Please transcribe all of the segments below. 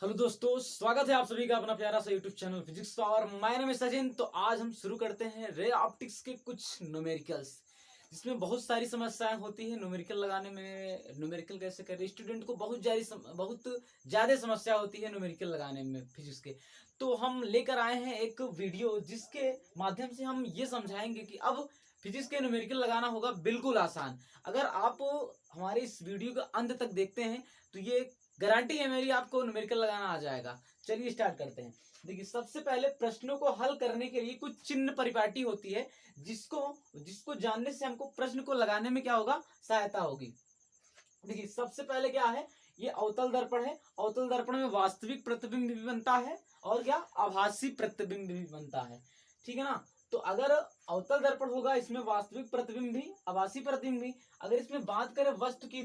Hello दोस्तों, स्वागत है आप सभी का अपना प्यारा सा यूट्यूब चैनल फिजिक्स का। और माय नेम है सचिन। तो आज हम शुरू करते हैं रे ऑप्टिक्स के कुछ न्यूमेरिकल्स, जिसमें बहुत सारी समस्याएं होती है न्यूमेरिकल लगाने में। न्यूमेरिकल कैसे करें, स्टूडेंट को बहुत ज़्यादा समस्या होती है न्यूमेरिकल लगाने में फिजिक्स के। तो हम लेकर आए हैं एक वीडियो जिसके माध्यम से हम ये समझाएंगे कि अब फिजिक्स के न्यूमेरिकल लगाना होगा बिल्कुल आसान। अगर आप हमारे इस वीडियो का अंत तक देखते हैं तो ये गारंटी है मेरी, आपको न्यूमेरिकल लगाना आ जाएगा। चलिए स्टार्ट करते हैं। देखिए, सबसे पहले प्रश्नों को हल करने के लिए कुछ चिन्ह परिपाटी होती है, जिसको जिसको जानने से हमको प्रश्न को लगाने में क्या होगा, सहायता होगी। देखिए, सबसे पहले क्या है, ये अवतल दर्पण है। अवतल दर्पण में वास्तविक प्रतिबिंब भी बनता है और क्या, आभासी प्रतिबिंब भी बनता है। ठीक है ना। तो अगर अवतल दर्पण होगा, इसमें वास्तविक प्रतिबिंब भी, आभासी प्रतिबिंब भी। अगर इसमें बात करें वस्तु की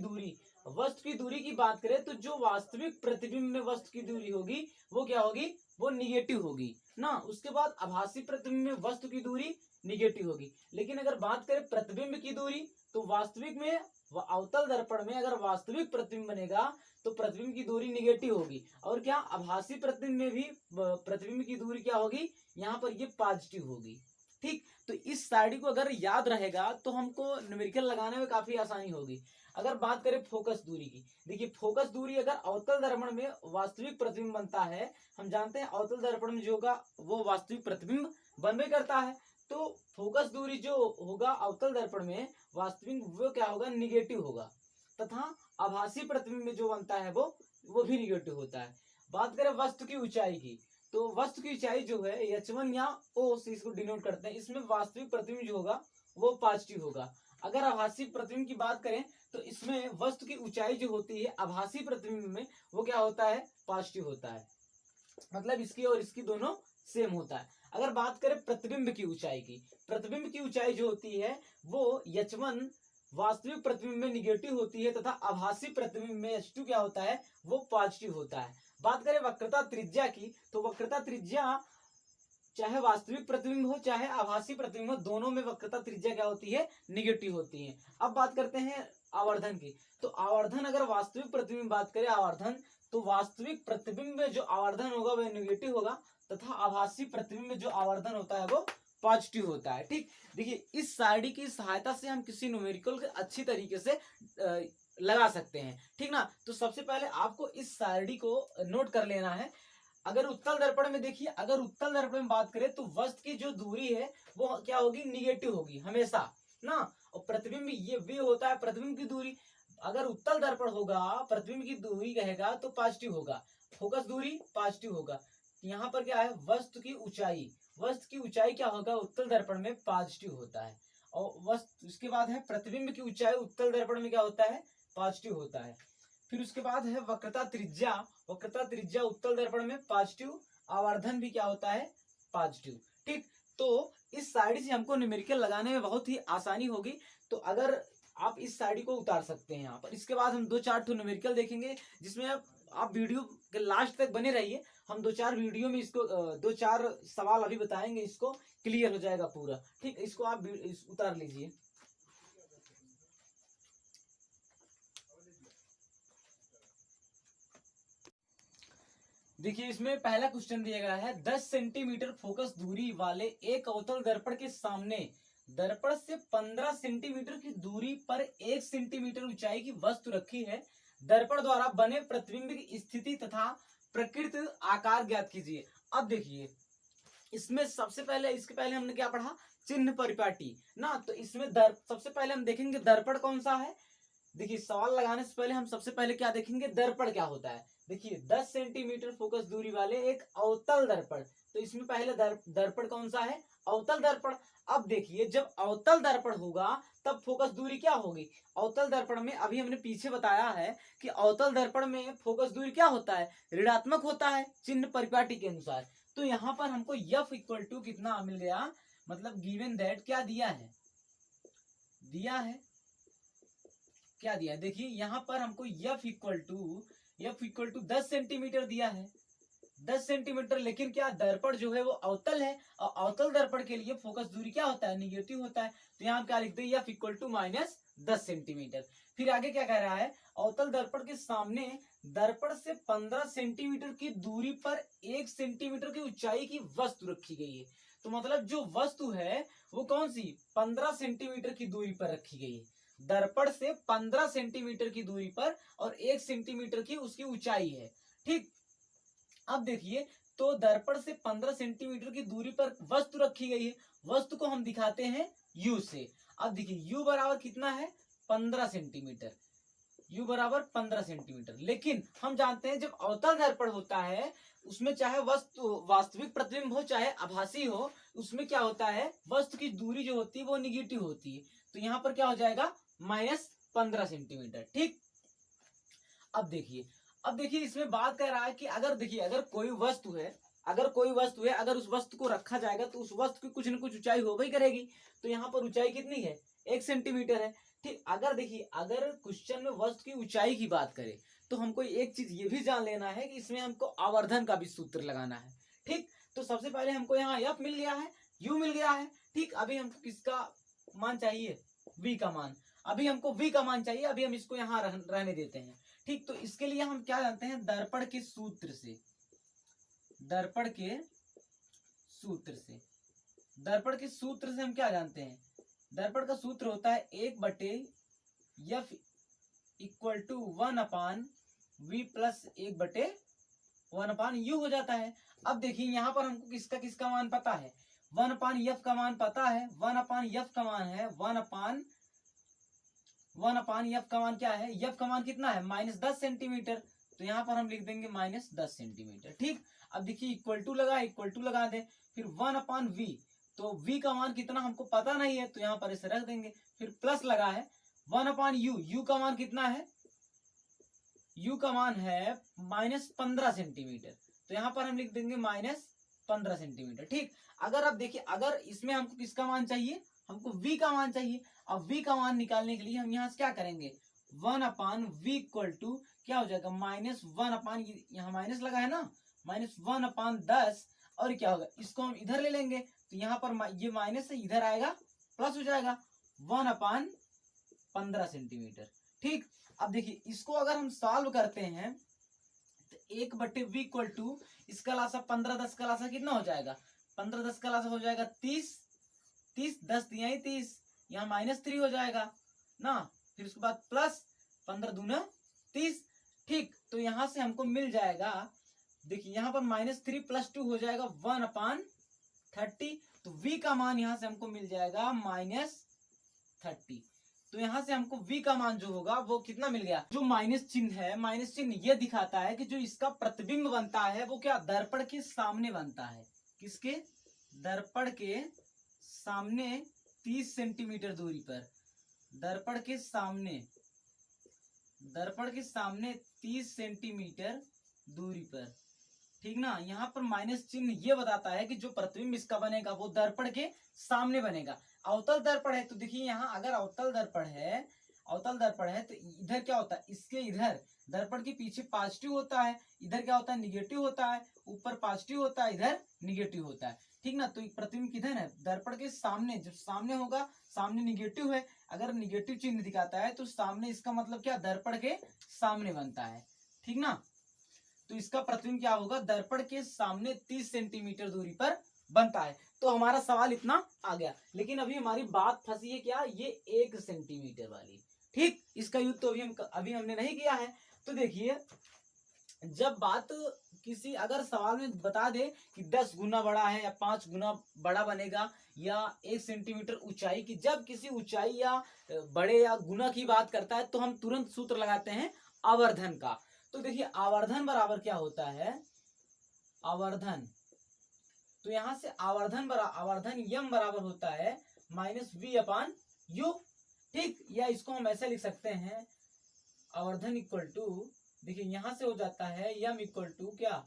दूरी की बात करें, तो जो वास्तविक प्रतिबिंब में वस्तु की दूरी होगी वो क्या होगी, वो निगेटिव होगी ना। उसके बाद आभासी प्रतिबिंब में वस्तु की दूरी निगेटिव होगी। लेकिन अगर बात करें प्रतिबिंब की दूरी, तो वास्तविक में अवतल दर्पण में अगर वास्तविक प्रतिबिंब बनेगा तो प्रतिबिंब की दूरी निगेटिव होगी। और क्या, आभासी प्रतिबिंब में भी प्रतिबिंब की दूरी क्या होगी, यहाँ पर ये पॉजिटिव होगी। ठीक। तो इस साइड को अगर याद रहेगा तो हमको न्यूमेरिकल लगाने में काफी आसानी होगी। अगर बात करें फोकस दूरी की, देखिए फोकस दूरी अगर अवतल दर्पण में वास्तविक प्रतिबिंब बनता है, हम जानते हैं अवतल दर्पण में जो होगा वो वास्तविक प्रतिबिंब बनबे करता है। तो फोकस दूरी जो होगा अवतल दर्पण में वास्तविक, वो क्या होगा, निगेटिव होगा। तथा आभासी प्रतिबिंब में जो बनता है वो भी निगेटिव होता है। बात करें वस्तु की ऊंचाई की, तो वस्तु की ऊंचाई जो है h1 या O से इसको डिनोट करते हैं। इसमें वास्तविक प्रतिबिंब जो होगा वो पॉजिटिव होगा। अगर आभासी प्रतिबिंब की बात करें तो इसमें वस्तु की ऊंचाई जो होती है आभासी प्रतिबिंब में, वो क्या होता है, पॉजिटिव होता है। मतलब इसकी और इसकी दोनों सेम होता है। अगर बात करें प्रतिबिंब की ऊंचाई की, प्रतिबिंब की ऊंचाई जो होती है वो h1 वास्तविक प्रतिबिंब में निगेटिव होती है, तथा आभासी प्रतिबिंब में h2 क्या होता है, वो पॉजिटिव होता है। बात करें वक्रता त्रिज्या की, तो वक्रता त्रिज्या चाहे वास्तविक प्रतिबिंब हो चाहे आभासी प्रतिबिंब हो, दोनों में वक्रता त्रिज्या क्या होती है, निगेटिव होती है। अब बात करते हैं आवर्धन की, तो आवर्धन अगर वास्तविक प्रतिबिंब बात करें आवर्धन, तो वास्तविक प्रतिबिंब में जो आवर्धन होगा वह निगेटिव होगा, तथा आभासी प्रतिबिंब में जो आवर्धन होता है वो पॉजिटिव होता है। ठीक। देखिए, इस सारणी की सहायता से हम किसी न्यूमेरिकल को अच्छी तरीके से लगा सकते हैं। ठीक ना। तो सबसे पहले आपको इस सारणी को नोट कर लेना है। अगर उत्तल दर्पण में देखिए, अगर उत्तल दर्पण में बात करें तो वस्तु की जो दूरी है वो क्या होगी, निगेटिव होगी हमेशा ना। और प्रतिबिंब ये भी होता है, प्रतिबिंब की दूरी अगर उत्तल दर्पण होगा, प्रतिबिंब की दूरी कहेगा तो पॉजिटिव होगा, फोकस दूरी पॉजिटिव होगा। यहाँ पर क्या है, वस्तु की ऊंचाई, वस्तु की ऊंचाई क्या होगा, उत्तल दर्पण में पॉजिटिव होता है। और वस्तु, उसके बाद है प्रतिबिंब की ऊंचाई, उत्तल दर्पण में क्या होता है, पॉजिटिव होता है। फिर उसके बाद है वक्रता त्रिज्या, वक्रता त्रिज्या उत्तल दर्पण में पॉजिटिव, आवर्धन भी क्या होता है, पॉजिटिव। ठीक। तो इस साइड से हमको न्यूमेरिकल लगाने में बहुत ही आसानी होगी। तो अगर आप इस साइड को उतार सकते हैं यहाँ पर। इसके बाद हम 2-4 न्यूमेरिकल देखेंगे, जिसमें आप वीडियो के लास्ट तक बने रहिए। हम 2-4 वीडियो में इसको 2-4 सवाल अभी बताएंगे, इसको क्लियर हो जाएगा पूरा। ठीक। इसको आप उतार लीजिए। देखिए, इसमें पहला क्वेश्चन दिया गया है, 10 सेंटीमीटर फोकस दूरी वाले एक अवतल दर्पण के सामने दर्पण से 15 सेंटीमीटर की दूरी पर 1 सेंटीमीटर ऊंचाई की वस्तु रखी है। दर्पण द्वारा बने प्रतिबिंब की स्थिति तथा प्रकृत आकार ज्ञात कीजिए। अब देखिए, इसमें सबसे पहले, इसके पहले हमने क्या पढ़ा, चिन्ह परिपाटी ना। तो इसमें सबसे पहले हम देखेंगे दर्पण कौन सा है। देखिए, सवाल लगाने से पहले हम सबसे पहले क्या देखेंगे, दर्पण क्या होता है। देखिए, 10 सेंटीमीटर फोकस दूरी वाले एक अवतल दर्पण, तो इसमें पहले दर्पण कौन सा है, अवतल दर्पण। अब देखिए, जब अवतल दर्पण होगा तब फोकस दूरी क्या होगी, अवतल दर्पण में अभी हमने पीछे बताया है कि अवतल दर्पण में फोकस दूरी क्या होता है, ऋणात्मक होता है, चिन्ह परिपाटी के अनुसार। तो यहाँ पर हमको F इक्वल टू कितना मिल गया, मतलब गिवन दैट क्या दिया है, क्या दिया है, देखिए यहाँ पर हमको F इक्वल टू 10 सेंटीमीटर दिया है, 10 सेंटीमीटर। लेकिन क्या, दर्पण जो है वो अवतल है, और अवतल दर्पण के लिए फोकस दूरी क्या होता है, निगेटिव होता है। तो यहाँ क्या लिखते हैं, F इक्वल टू -10 सेंटीमीटर। फिर आगे क्या कह रहा है, अवतल दर्पण के सामने दर्पण से 15 सेंटीमीटर की दूरी पर 1 सेंटीमीटर की ऊंचाई की वस्तु रखी गई है। तो मतलब जो वस्तु है वो कौन सी, 15 सेंटीमीटर की दूरी पर रखी गई है। दर्पण से 15 सेंटीमीटर की दूरी पर और 1 सेंटीमीटर की उसकी ऊंचाई है। ठीक, अब देखिए, तो दर्पण से 15 सेंटीमीटर की दूरी पर वस्तु रखी गई है। वस्तु को हम दिखाते हैं U से। अब देखिए U बराबर कितना है, 15 सेंटीमीटर। U बराबर 15 सेंटीमीटर। लेकिन हम जानते हैं जब अवतल दर्पण होता है उसमें चाहे वस्तु वास्तविक प्रतिबिंब हो चाहे आभासी हो, उसमें क्या होता है, वस्तु की दूरी जो होती है वो निगेटिव होती है। तो यहाँ पर क्या हो जाएगा, -15 सेंटीमीटर। ठीक, अब देखिए इसमें बात कर रहा है कि अगर देखिए अगर कोई वस्तु है, अगर उस वस्तु को रखा जाएगा तो उस वस्तु की कुछ न कुछ ऊंचाई हो ही करेगी। तो यहाँ पर ऊंचाई कितनी है, 1 सेंटीमीटर है। ठीक, अगर देखिए अगर क्वेश्चन में वस्तु की ऊंचाई की बात करें तो हमको एक चीज ये भी जान लेना है कि इसमें हमको आवर्धन का भी सूत्र लगाना है। ठीक, तो सबसे पहले हमको यहाँ F मिल गया है, U मिल गया है। ठीक, अभी हमको किसका मान चाहिए, V का मान। अभी हमको V का मान चाहिए, अभी हम इसको यहाँ रहने देते हैं। ठीक, तो इसके लिए हम क्या जानते हैं, दर्पण के सूत्र से हम क्या जानते हैं, दर्पण का सूत्र होता है 1/F = 1/V + 1/1/U हो जाता है। अब देखिए यहाँ पर हमको किसका मान पता है, 1/F का मान पता है। 1/F का मान है 1/F का मान क्या है, F का मान कितना है, -10 सेंटीमीटर। तो यहाँ पर हम लिख देंगे -10 सेंटीमीटर। ठीक, अब देखिए इक्वल टू लगा दें, फिर 1/V। तो V का मान कितना हमको पता नहीं है तो यहाँ पर इसे रख देंगे। फिर प्लस लगा है 1/U। U का मान कितना है, U का मान है -15 सेंटीमीटर। तो यहाँ पर हम लिख देंगे -15 सेंटीमीटर। ठीक, अगर अब देखिए अगर इसमें हमको किसका मान चाहिए, हमको V का मान चाहिए। अब V का मान निकालने के लिए हम यहाँ से क्या करेंगे, 1/V = क्या हो जाएगा, -1/, यहाँ माइनस लगा है ना, -1/10। और क्या होगा, इसको हम इधर ले लेंगे तो यहाँ पर ये माइनस से इधर आएगा प्लस हो जाएगा 1/15 सेंटीमीटर। ठीक, अब देखिए इसको अगर हम सॉल्व करते हैं तो 1/V = इसका लासा 15 10 का लासा कितना हो जाएगा, 15 10 का लासा हो जाएगा 30, 10 दिया ही 30, यहाँ -3 हो जाएगा ना। फिर उसके बाद प्लस 15 दूना 30। ठीक, तो यहाँ से हमको मिल जाएगा, देखिए यहाँ पर -3 + 2 हो जाएगा 1/30। तो V का मान यहाँ से हमको मिल जाएगा -30। तो यहाँ से हमको V का मान जो होगा वो कितना मिल गया, जो माइनस चिन्ह है, माइनस चिन्ह ये दिखाता है कि जो इसका प्रतिबिंब बनता है वो क्या, दर्पण के सामने बनता है। किसके, दर्पण के सामने 30 सेंटीमीटर दूरी पर, दर्पण के सामने 30 सेंटीमीटर दूरी पर। ठीक ना, यहाँ पर माइनस चिन्ह ये बताता है कि जो प्रतिबिंब इसका बनेगा वो दर्पण के सामने बनेगा। अवतल दर्पण है तो देखिए यहाँ अगर अवतल दर्पण है तो इधर क्या होता है, इसके इधर दर्पण के पीछे पॉजिटिव होता है, इधर क्या होता है, निगेटिव होता है। ऊपर पॉजिटिव होता है, इधर निगेटिव होता है। ठीक ना, तो प्रतिबिंब किधर है, दर्पण के सामने। जब सामने होगा, सामने निगेटिव है, अगर निगेटिव चिन्ह दिखाता है तो सामने इसका मतलब क्या, दर्पण के सामने बनता है। ठीक ना, तो इसका प्रतिबिंब क्या होगा, दर्पण के सामने 30 सेंटीमीटर दूरी पर बनता है। तो हमारा सवाल इतना आ गया, लेकिन अभी हमारी बात फंसी है क्या, ये 1 सेंटीमीटर वाली। ठीक, इसका यूज तो अभी हमने नहीं किया है। तो देखिए जब बात किसी अगर सवाल में बता दे कि 10 गुना बड़ा है या 5 गुना बड़ा बनेगा या 1 सेंटीमीटर ऊंचाई की, जब किसी ऊंचाई या बड़े या गुना की बात करता है तो हम तुरंत सूत्र लगाते हैं आवर्धन का। तो देखिए आवर्धन बराबर क्या होता है, आवर्धन, तो यहां से आवर्धन यम बराबर होता है -V/U। ठीक, या इसको हम ऐसे लिख सकते हैं, आवर्धन इक्वल टू, देखिए यहां से हो जाता है यम = क्या,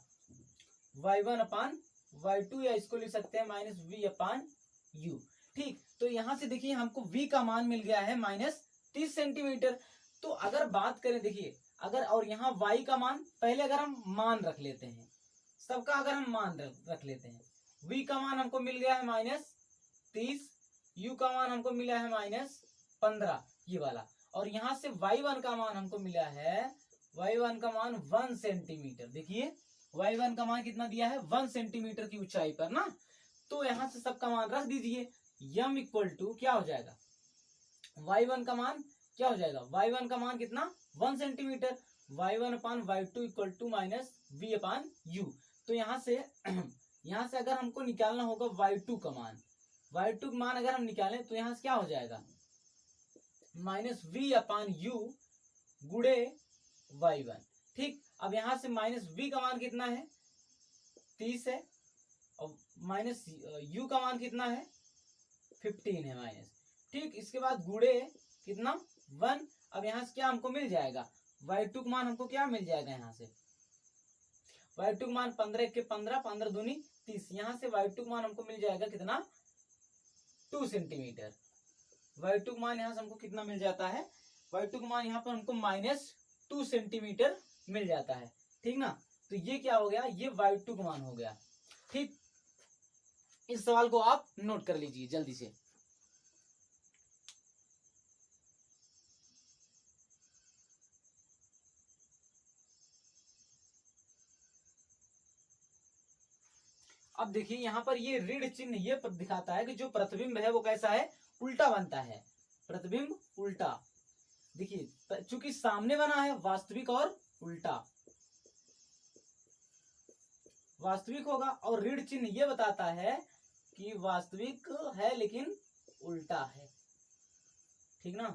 Y1/Y2, या इसको लिख सकते हैं -V/U। ठीक, तो यहां से देखिए हमको V का मान मिल गया है -30 सेंटीमीटर। तो अगर बात करें, देखिए अगर, और यहाँ Y का मान पहले अगर हम मान रख लेते हैं, सबका अगर हम मान रख लेते हैं, V का मान हमको मिल गया है -30, U का मान हमको मिला है -15 ये वाला, और यहाँ से y1 का मान हमको मिला है, y1 का मान 1 सेंटीमीटर। देखिए y1 का मान कितना दिया है, 1 सेंटीमीटर की ऊंचाई पर ना। तो यहाँ से सबका मान रख दीजिए, m इक्वल टू क्या हो जाएगा, y1 का मान क्या हो जाएगा, y1 का मान कितना 1 centimetre, y1 upon y2 equal to minus v upon u। तो यहाँ से यहाँ से अगर हमको निकालना होगा y2 का मान, y2 का मान अगर हम निकालें तो यहाँ से क्या हो जाएगा, माइनस v अपान u गुड़े y1। ठीक, अब यहाँ से माइनस v का मान कितना है, 30 है, और माइनस u का मान कितना है, 15 है माइनस। ठीक, इसके बाद गुड़े कितना 1। अब यहाँ से क्या हमको मिल जाएगा, y2 का मान हमको क्या मिल जाएगा, यहाँ से y2 का मान 15 के 15, 15 दूनी 30। यहाँ से y2 का मान हमको मिल जाएगा कितना, 2 सेंटीमीटर। y2 का मान यहाँ से हमको कितना मिल जाता है, y2 का मान यहाँ पर हमको माइनस 2 सेंटीमीटर मिल जाता है। ठीक ना, तो ये क्या हो गया, ये y2 का मान हो गया। ठीक, इस सवाल को आप नोट कर लीजिए जल्दी से। अब देखिए यहाँ पर ये ऋण चिन्ह ये दिखाता है कि जो प्रतिबिंब है वो कैसा है, उल्टा बनता है, प्रतिबिंब उल्टा। देखिए चूंकि सामने बना है वास्तविक और उल्टा, वास्तविक होगा, और ऋण चिन्ह ये बताता है कि वास्तविक है लेकिन उल्टा है। ठीक ना,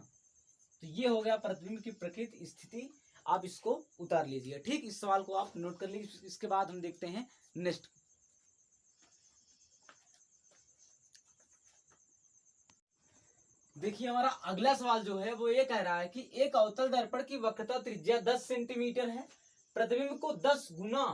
तो ये हो गया प्रतिबिंब की प्रकृति स्थिति, आप इसको उतार लीजिए। ठीक, इस सवाल को आप नोट कर लीजिए। इसके बाद हम देखते हैं नेक्स्ट। देखिए हमारा अगला सवाल जो है वो ये कह रहा है कि एक अवतल दर्पण की वक्रता त्रिज्या 10 सेंटीमीटर है, प्रतिबिंब को 10 गुना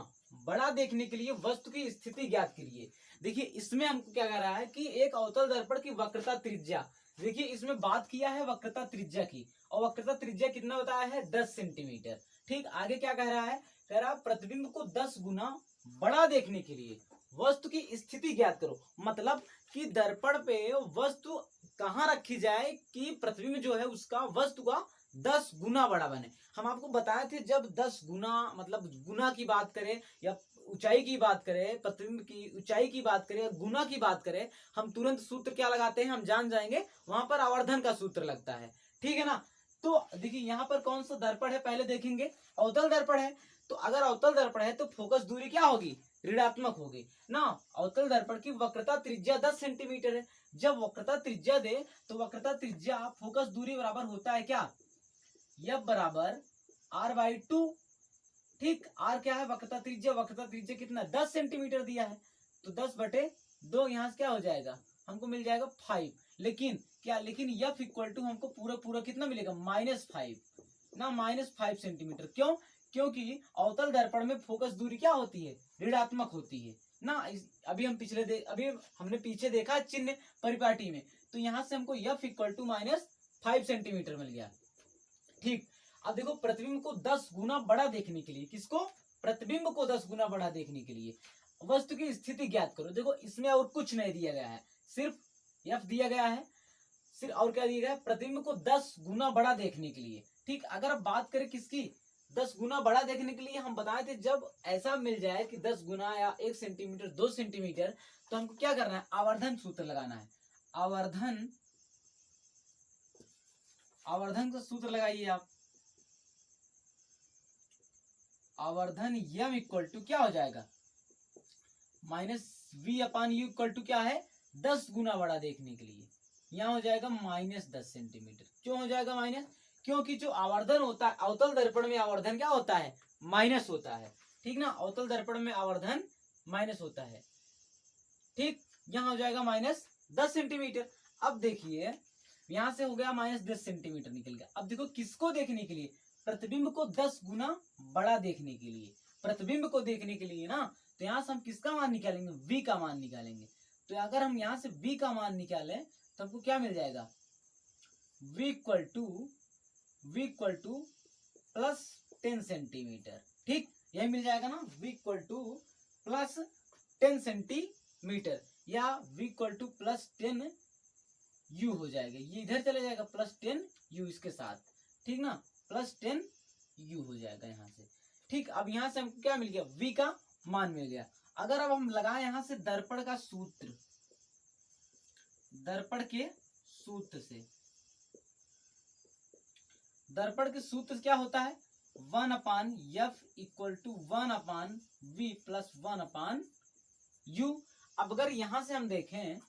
बड़ा देखने के लिए वस्तु की स्थिति ज्ञात करिए। देखिए इसमें हमको क्या कह रहा है कि एक अवतल दर्पण की वक्रता त्रिज्या, देखिए इसमें बात किया है वक्रता त्रिज्या की, और वक्रता त्रिज्या कितना बताया है, 10 सेंटीमीटर। ठीक, आगे क्या कह रहा है, कह रहा है प्रतिबिंब को 10 गुना बड़ा देखने के लिए वस्तु की स्थिति ज्ञात करो। मतलब कि दर्पण पे वस्तु कहाँ रखी जाए कि प्रतिबिंब जो है उसका वस्तु का 10 गुना बड़ा बने। हम आपको बताए थे जब 10 गुना मतलब गुना की बात करें या ऊंचाई की बात करें, प्रतिबिंब की ऊंचाई की बात करें या गुना की बात करें, हम तुरंत सूत्र क्या लगाते हैं, हम जान जाएंगे, वहां पर आवर्धन का सूत्र लगता है। ठीक है ना, तो देखिए यहाँ पर कौन सा दर्पण है पहले देखेंगे, अवतल दर्पण है। तो अगर अवतल दर्पण है तो फोकस दूरी क्या होगी, ऋणात्मक होगी ना। अवतल दर्पण की वक्रता त्रिज्या 10 सेंटीमीटर है। जब वक्रता त्रिज्या दे तो वक्रता त्रिज्या फोकस दूरी बराबर होता है क्या, F बराबर r/2। ठीक, r क्या है, वक्रता त्रिज्या, वक्रता त्रिज्या कितना 10 सेंटीमीटर दिया है, तो 10/2 यहाँ से क्या हो जाएगा, हमको मिल जाएगा 5। लेकिन क्या, लेकिन F इक्वल टू हमको पूरा पूरा कितना मिलेगा, -5 ना, -5 सेंटीमीटर। क्यों, क्योंकि अवतल दर्पण में फोकस दूरी क्या होती है, ऋणात्मक होती है ना। अभी हमने पीछे देखा चिन्ह परिपाटी में, तो यहाँ से हमको F इक्वल टू -5 सेंटीमीटर मिल गया। ठीक, अब देखो प्रतिबिंब को 10 गुना बड़ा देखने के लिए, किसको, प्रतिबिंब को 10 गुना बड़ा देखने के लिए वस्तु की स्थिति ज्ञात करो। देखो इसमें और कुछ नहीं दिया गया है, सिर्फ F दिया गया है, सिर्फ और क्या दिया गया है, प्रतिबिंब को 10 गुना बड़ा देखने के लिए। ठीक, अगर अब बात करें किसकी, 10 गुना बड़ा देखने के लिए, हम बताए थे जब ऐसा मिल जाए कि 10 गुना या 1 सेंटीमीटर 2 सेंटीमीटर, तो हमको क्या करना है, आवर्धन सूत्र लगाना है। आवर्धन का सूत्र लगाइए आप, आवर्धन यम इक्वल टू क्या हो जाएगा, -v/u इक्वल टू क्या है, 10 गुना बड़ा देखने के लिए, यहाँ हो जाएगा -10 सेंटीमीटर। क्यों हो जाएगा माइनस, क्योंकि जो आवर्धन होता है अवतल दर्पण में, आवर्धन क्या होता है, माइनस होता है। ठीक ना, अवतल दर्पण में आवर्धन माइनस होता है। ठीक, यहाँ हो जाएगा -10 सेंटीमीटर। अब देखिए यहाँ से हो गया -10 सेंटीमीटर निकल गया। अब देखो किसको देखने के लिए, प्रतिबिंब को 10 गुना बड़ा देखने के लिए, प्रतिबिंब को देखने के लिए ना। तो यहाँ से हम किसका मान निकालेंगे, v का मान निकालेंगे। तो अगर हम यहाँ से v का मान निकालें तो हमको क्या मिल जाएगा, v इक्वल टू +10 सेंटीमीटर। ठीक, यही मिल जाएगा ना, v इक्वल टू +10 सेंटीमीटर, या v इक्वल टू +10 u हो जाएगा। ये इधर चले जाएगा +10 u इसके साथ। ठीक ना, प्लस 10u हो जाएगा यहाँ से। ठीक, अब यहाँ से हमको क्या मिल गया, v का मान मिल गया। अगर अब हम लगाए यहाँ से दर्पण का सूत्र, दर्पण के सूत्र से, दर्पण के सूत्र क्या होता है, 1/f equal to 1/v plus 1/u। अब अगर यहां से हम देखें,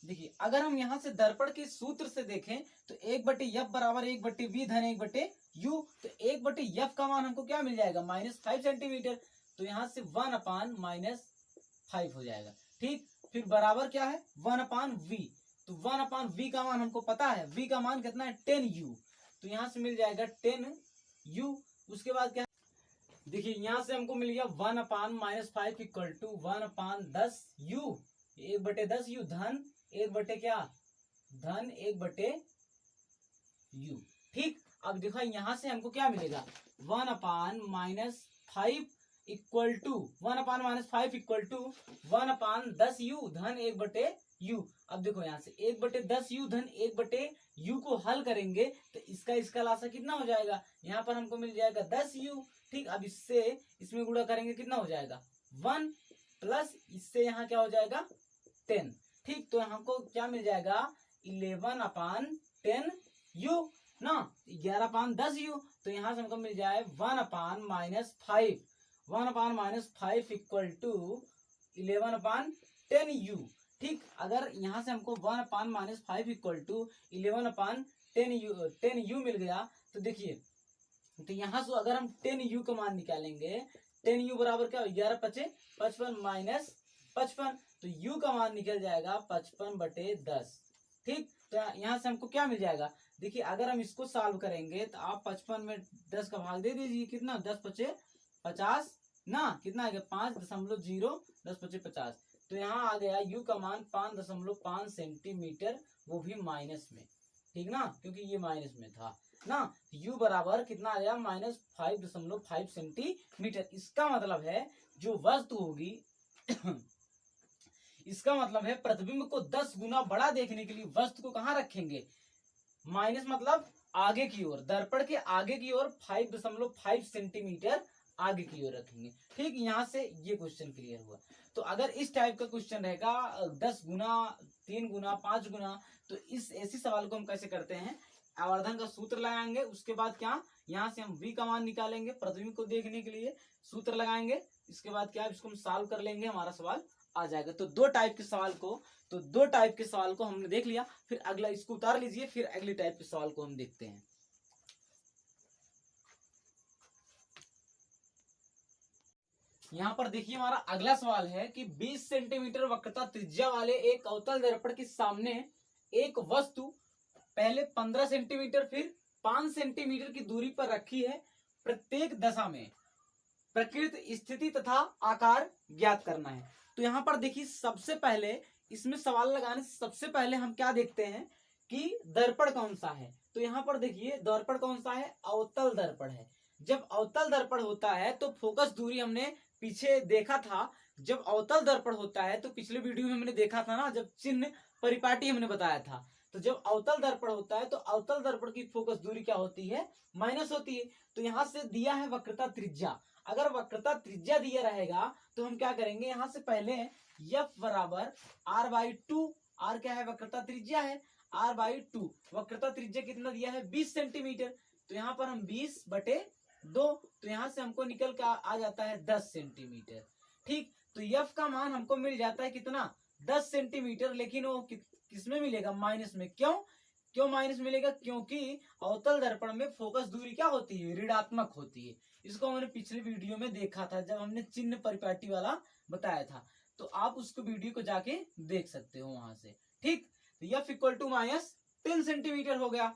देखिए अगर हम यहां से दर्पण के सूत्र से देखें तो 1/f बराबर 1/v धन 1/u, तो 1/f का मान हमको क्या मिल जाएगा, -5 सेंटीमीटर। तो यहां से 1/-5 हो जाएगा। ठीक, फिर बराबर क्या है, 1/v। तो 1/v का मान हमको पता है, v का मान कितना है, 10u। तो यहां से मिल जाएगा 10u। उसके बाद क्या, देखिए यहां से हमको मिल गया 1/-5 इक्वल टू 1/10u, 1/10u धन 1/u। ठीक, अब देखो यहां से हमको क्या मिलेगा, 1/-5 equal to 1/-5 equal to 1/10u धन 1/u। अब देखो यहाँ से 1/10u धन 1/u को हल करेंगे तो इसका लासा कितना हो जाएगा, यहाँ पर हमको मिल जाएगा 10u। ठीक, अब इससे इसमें गुणा करेंगे कितना हो जाएगा, 1 प्लस इससे यहाँ क्या हो जाएगा, 10। ठीक, तो हमको क्या मिल जाएगा, 11/10u ना, 11/10u। तो यहाँ से हमको मिल जाए 1/-5, 1/-5 इक्वल टू 11/10u। ठीक, अगर यहाँ से हमको 1/-5 इक्वल टू 11/10u मिल गया तो देखिए, तो यहाँ से अगर हम 10u का मान निकालेंगे, 10u बराबर क्या, 11×5 = 55 55, तो u का मान निकल जाएगा 55/10। ठीक, तो यहाँ से हमको क्या मिल जाएगा, देखिए अगर हम इसको सॉल्व करेंगे तो आप 55 में 10 का भाग दे दीजिए, कितना, 10×5 = 50 ना, कितना आ गया, 5.0, 10×5 = 50। तो यहाँ आ गया u का मान 5.5 सेंटीमीटर, वो भी माइनस में। ठीक ना, क्योंकि ये माइनस में था ना, u बराबर कितना आ गया, -5.5 सेंटीमीटर। इसका मतलब है जो वस्तु होगी इसका मतलब है प्रतिबिंब को 10 गुना बड़ा देखने के लिए वस्तु को कहाँ रखेंगे, माइनस मतलब आगे की ओर, दर्पण के आगे की ओर 5.5 सेंटीमीटर आगे की ओर रखेंगे। ठीक, यहाँ से ये क्वेश्चन क्लियर हुआ। तो अगर इस टाइप का क्वेश्चन रहेगा 10 गुना, 3 गुना, 5 गुना, तो इस ऐसी सवाल को हम कैसे करते हैं, आवर्धन का सूत्र लगाएंगे, उसके बाद क्या, यहाँ से हम v का मान निकालेंगे, प्रतिबिंब को देखने के लिए सूत्र लगाएंगे, इसके बाद क्या, इसको हम सॉल्व कर लेंगे, हमारा सवाल आ जाएगा। तो दो टाइप के सवाल को हमने देख लिया। फिर अगला इसको उतार लीजिए, फिर अगले टाइप के सवाल को हम देखते हैं। यहाँ पर देखिए हमारा अगला सवाल है कि 20 सेंटीमीटर वक्रता त्रिज्या वाले एक अवतल दर्पण के सामने एक वस्तु पहले 15 सेंटीमीटर फिर 5 सेंटीमीटर की दूरी पर रखी है, प्रत्येक दशा में प्रकृत स्थिति तथा आकार ज्ञात करना है। तो यहाँ पर देखिए सबसे पहले इसमें सवाल लगाने से सबसे पहले हम क्या देखते हैं कि दर्पण कौन सा है। तो यहाँ पर देखिए दर्पण कौन सा है, अवतल दर्पण है। जब अवतल दर्पण होता है तो फोकस दूरी हमने पीछे देखा था, जब अवतल दर्पण होता है तो पिछले वीडियो में हमने देखा था ना, जब चिन्ह परिपाटी हमने बताया था। तो जब अवतल दर्पण होता है तो अवतल दर्पण की फोकस दूरी क्या होती है, माइनस होती है। तो यहाँ से दिया है वक्रता त्रिज्या, अगर वक्रता त्रिज्या दिया रहेगा तो हम क्या करेंगे, यहाँ से पहले f बराबर r/2, r क्या है, वक्रता त्रिज्या है, r/2, वक्रता त्रिज्या कितना दिया है, 20 सेंटीमीटर। तो यहाँ पर हम 20/2, तो यहाँ से हमको निकल के आ जाता है 10 सेंटीमीटर। ठीक, तो f का मान हमको मिल जाता है कितना, 10 सेंटीमीटर, लेकिन वो किसमें मिलेगा, माइनस में। क्यों माइनस मिलेगा, क्योंकि अवतल दर्पण में फोकस दूरी क्या होती है, ऋणात्मक होती है। इसको हमने पिछले वीडियो में देखा था, जब हमने चिन्ह परिपाटी वाला बताया था, तो आप उसको वीडियो को जाके देख सकते हो वहां से। ठीक, तो f इक्वल टू -10 सेंटीमीटर हो गया।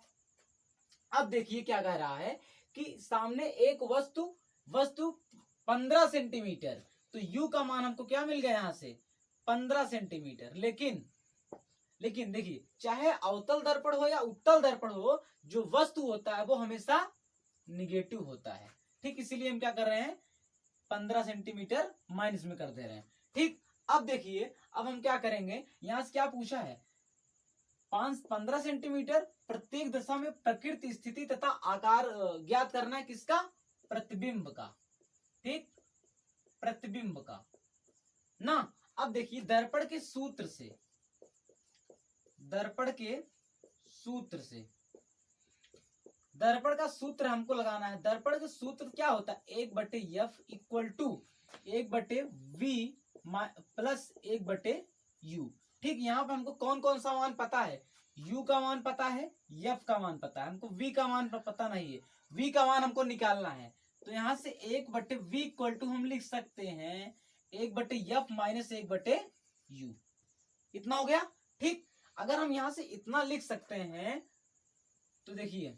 अब देखिए क्या कह रहा है कि सामने एक वस्तु 15 सेंटीमीटर, तो u का मान हमको क्या मिल गया, यहाँ से 15 सेंटीमीटर। लेकिन देखिए चाहे अवतल दर्पण हो या उत्तल दर्पण हो, जो वस्तु होता है वो हमेशा निगेटिव होता है। ठीक, इसीलिए हम क्या कर रहे हैं, 15 सेंटीमीटर माइनस में कर दे रहे हैं। ठीक, अब देखिए अब हम क्या करेंगे, यहां से क्या पूछा है, 15 सेंटीमीटर प्रत्येक दिशा में प्रकृति स्थिति तथा आकार ज्ञात करना है किसका? प्रतिबिंब का। ठीक, प्रतिबिंब का ना। अब देखिए दर्पण के सूत्र से, दर्पण के सूत्र से, दर्पण का सूत्र हमको लगाना है। दर्पण का सूत्र क्या होता है? 1/f equal to 1/v plus 1/u। ठीक, यहाँ पे हमको कौन कौन सा मान पता है? u का मान पता है, f का मान पता है, हमको v का मान पता नहीं है। v का मान हमको निकालना है, तो यहाँ से 1/v इक्वल टू हम लिख सकते हैं 1/f माइनस 1/u। इतना हो गया। ठीक, अगर हम यहाँ से इतना लिख सकते हैं तो देखिए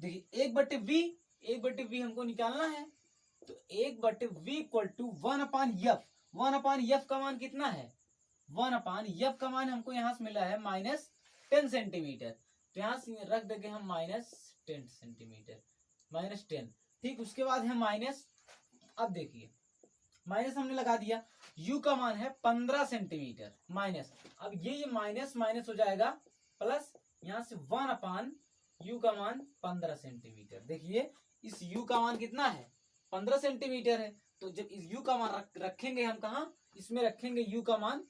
1/v हमको निकालना है, तो 1/v equal to 1/f। 1/f का मान कितना है? 1/f का मान हमको यहाँ से मिला है -10 सेंटीमीटर, तो यहाँ से रख देंगे हम -10 सेंटीमीटर, -10। ठीक, उसके बाद है माइनस, अब देखिए माइनस हमने लगा दिया, u का मान है 15 सेंटीमीटर माइनस, अब ये माइनस माइनस हो जाएगा प्लस, यहाँ से 1/u का मान 15 सेंटीमीटर। देखिए इस u का मान कितना है? 15 सेंटीमीटर है, तो जब इस u का मान रखेंगे हम कहाँ? इसमें रखेंगे u का मान,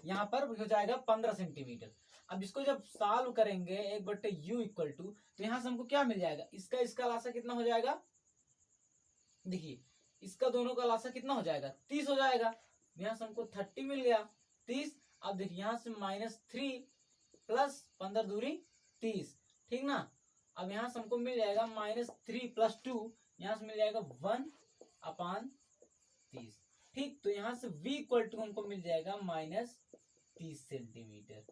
यहाँ पर हो जाएगा 15 सेंटीमीटर। अब इसको जब सॉल्व करेंगे 1/u इक्वल टू, तो यहाँ से हमको क्या मिल जाएगा? इसका लासा कितना हो जाएगा? देखिए इसका दोनों का लासा कितना हो जाएगा? 30 हो जाएगा। यहाँ से हमको 30 मिल गया, 30। अब देखिए यहाँ से -3 प्लस 15 दूरी 30, ठीक ना। अब यहाँ से हमको मिल जाएगा -3 + 2, यहाँ से मिल जाएगा 1/30। ठीक, तो यहाँ से v इक्वल टू हमको मिल जाएगा -30 सेंटीमीटर,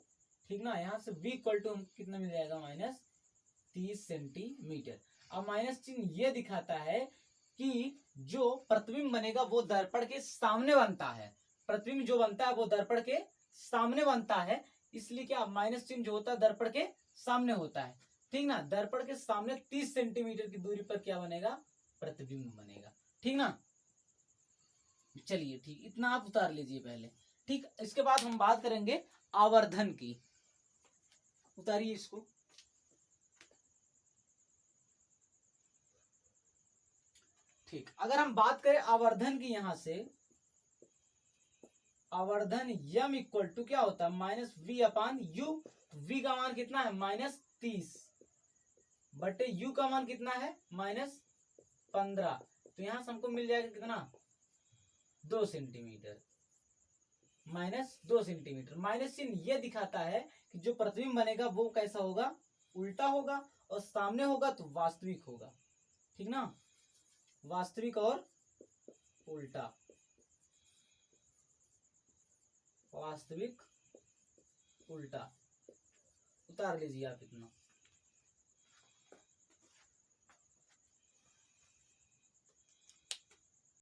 ठीक ना। यहाँ से v इक्वल टू हमको कितना मिल जाएगा? -30 सेंटीमीटर। अब माइनस चिन्ह ये दिखाता है कि जो प्रतिबिंब बनेगा वो दर्पण के सामने बनता है। प्रतिबिंब जो बनता है वो दर्पण के सामने बनता है, इसलिए क्या माइनस चिन्ह जो होता है दर्पण के सामने होता है, ठीक ना। दर्पण के सामने 30 सेंटीमीटर की दूरी पर क्या बनेगा? प्रतिबिंब बनेगा, ठीक ना। चलिए ठीक, इतना आप उतार लीजिए पहले। ठीक, इसके बाद हम बात करेंगे आवर्धन की। उतारिए इसको। ठीक, अगर हम बात करें आवर्धन की, यहां से आवर्धन m इक्वल टू क्या होता है? -v/u। v का मान कितना है? -30 बटे u का मान कितना है? -15। तो यहां से हमको मिल जाएगा कितना? 2 सेंटीमीटर, -2 सेंटीमीटर। माइनस चिन्ह ये दिखाता है कि जो प्रतिबिंब बनेगा वो कैसा होगा? उल्टा होगा, और सामने होगा तो वास्तविक होगा, ठीक ना। वास्तविक और उल्टा, वास्तविक उल्टा। उतार लीजिए आप इतना।